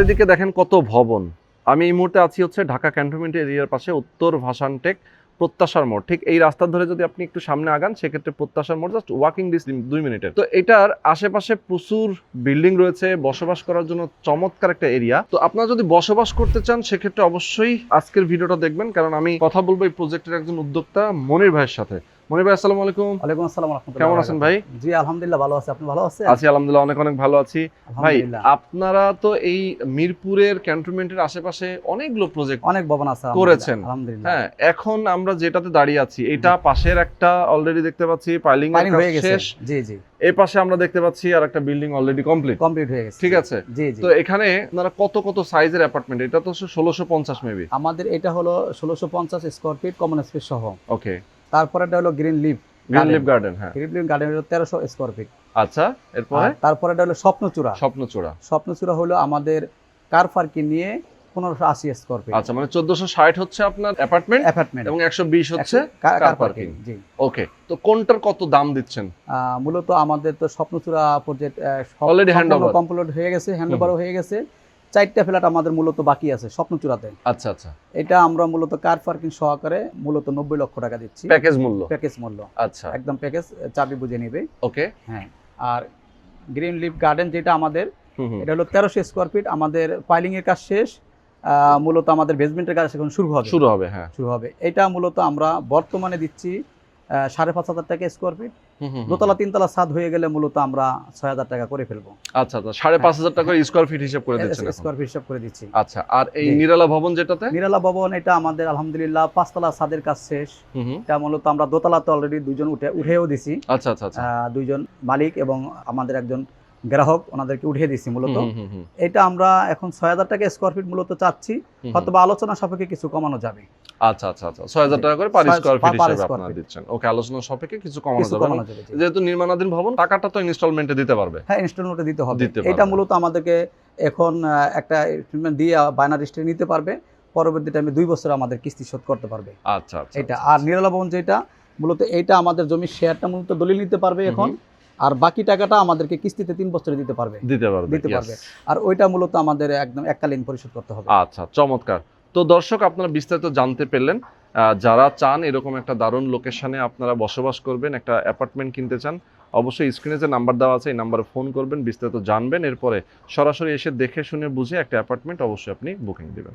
চারিদিকে দেখেন কত ভবন। আমি এই মুহূর্তে আছি হচ্ছে ঢাকা ক্যান্টনমেন্ট এরিয়ার পাশে উত্তর ভাসানটেক প্রত্যাশার মোড়। ঠিক এই রাস্তা ধরে যদি আপনি একটু সামনে আগান সেক্ষেত্রে প্রত্যাশার মোড় জাস্ট ওয়াকিং ডিস্টেন্স 2 মিনিটের। তো এটার আশেপাশে প্রচুর বিল্ডিং রয়েছে, বসবাস করার জন্য চমৎকার একটা এরিয়া। তো আপনারা যদি বসবাস করতে চান সেক্ষেত্রে অবশ্যই আজকের ভিডিওটা দেখবেন, কারণ আমি কথা বলবো এই প্রজেক্টের একজন উদ্যোক্তা মনির ভাইয়ের সাথে। মনির ভাই, আসসালামু আলাইকুম। ওয়ালাইকুম আসসালাম রাহমাতুল্লাহ। কেমন আছেন ভাই? জি আলহামদুলিল্লাহ ভালো আছি, আপনি ভালো আছেন? আছি আলহামদুলিল্লাহ, অনেক অনেক ভালো আছি। ভাই, আলহামদুলিল্লাহ। আপনারা তো এই মিরপুরের ক্যান্টনমেন্টের আশেপাশে অনেকগুলো প্রজেক্ট অনেক ভবন আছে করেছেন। আলহামদুলিল্লাহ। হ্যাঁ, এখন আমরা যেটাতে দাঁড়িয়ে আছি এটা পাশের একটা অলরেডি দেখতে পাচ্ছি পাইলিং এর কাজ হয়ে গেছে। শেষ। জি জি। এই পাশে আমরা দেখতে পাচ্ছি আর একটা বিল্ডিং অলরেডি কমপ্লিট হয়ে গেছে। ঠিক আছে। জি জি। তো এখানে আপনারা কত কত সাইজের অ্যাপার্টমেন্ট? এটা তো 1650 মেবি। আমাদের এটা হলো 1650 স্কয়ার ফিট কমন স্পেস সহ। ওকে। তারপরে এটা হলো গ্রিন লিফ গার্ডেন। হ্যাঁ, গ্রিন লিফ গার্ডেন হলো 1300 স্কয়ার ফিট। আচ্ছা, এরপরে তারপরে এটা হলো স্বপ্নচূড়া। স্বপ্নচূড়া হলো আমাদের কার পার্কিং নিয়ে 1580 স্কয়ার ফিট। আচ্ছা, মানে 1460 হচ্ছে আপনার অ্যাপার্টমেন্ট এবং 120 হচ্ছে কার পার্কিং। জি। ওকে, তো কোনটার কত দাম দিচ্ছেন? মূলত আমাদের তো Swapnachura project already handover complete হয়ে গেছে, হ্যান্ডওভারও হয়ে গেছে। 4টা ফ্ল্যাট আমাদের মূলত বাকি আছে স্বপ্নচূড়াতে। আচ্ছা আচ্ছা। এটা আমরা মূলত কার পার্কিং সহকারে মূলত 90 লক্ষ টাকা দিচ্ছি প্যাকেজ মূল্য। আচ্ছা, একদম প্যাকেজ, চাবি বুঝে নেবে। ওকে। হ্যাঁ, আর গ্রিন লিফ গার্ডেন যেটা আমাদের এটা হলো 1300 স্কয়ার ফিট। আমাদের পাইলিং এর কাজ শেষ, মূলত আমাদের বেসমেন্টের কাজ এখন শুরু হবে। হ্যাঁ, শুরু হবে। এটা মূলত আমরা বর্তমানে দিচ্ছি 5,500 টাকা স্কয়ার ফিট। দোতলা তিনতলা ছাদ হয়ে গেলে মূলত আমরা 6,000 টাকা করে ফেলবো। আচ্ছা আচ্ছা, 5,500 টাকা স্কয়ার ফিট হিসাব করে দিচ্ছেন এখন? স্কয়ার ফিট হিসাব করে দিচ্ছি। আচ্ছা, আর এই নিরালা ভবন যেটাতে? নিরালা ভবন এটা আমাদের আলহামদুলিল্লাহ 5তলা ছাদের কাজ শেষ। এটা মূলত আমরা দোতলাতে অলরেডি দুইজন উঠেও দিছি। আচ্ছা আচ্ছা আচ্ছা। দুইজন মালিক এবং আমাদের একজন গ্রাহক, ওনাদেরকে উঠিয়ে দিছি মূলত। এটা আমরা এখন 6,000 টাকা স্কয়ার ফিট মূলত চাচ্ছি, হয়তো আলোচনা সাপেক্ষে কিছু কমানো যাবে। আচ্ছা আচ্ছা আচ্ছা, 6,000 টাকা করে পার স্কয়ার ফিট হিসেবে আপনারা দিচ্ছেন। ওকে, আলোচনা সাপেক্ষে কিছু কমানো যাবে। যেহেতু নির্মাণাধীন ভবন, টাকাটা তো ইনস্টলমেন্টে দিতে পারবে। হ্যাঁ, ইনস্টলমেন্টে দিতে হবে। এটা মূলত আমাদেরকে এখন একটা ইনস্টলমেন্ট দিয়ে বাইনারি স্টে নিতে পারবে, পরবর্তী টাইমে 2 বছর আমাদের কিস্তি শোধ করতে পারবে। আচ্ছা আচ্ছা। এটা আর নিরালা ভবন যেটা মূলত এইটা আমাদের জমির শেয়ারটা মূলত দলিল নিতে পারবে এখন, আর বাকি টাকাটা আমাদেরকে কিস্তিতে 3 বছরে দিতে পারবে। আর ওইটা মূলত আমাদের একদম এককালীন পরিশোধ করতে হবে। আচ্ছা, চমৎকার। তো দর্শক, আপনারা বিস্তারিত জানতে পেলেন। যারা চান এরকম একটা দারুণ লোকেশনে আপনারা বসবাস করবেন, একটা অ্যাপার্টমেন্ট কিনতে চান, অবশ্যই স্ক্রিনে যে নাম্বার দেওয়া আছে এই নাম্বারে ফোন করবেন, বিস্তারিত জানবেন, এরপরে সরাসরি এসে দেখে শুনে বুঝে একটা অ্যাপার্টমেন্ট অবশ্যই আপনি বুকিং দিবেন।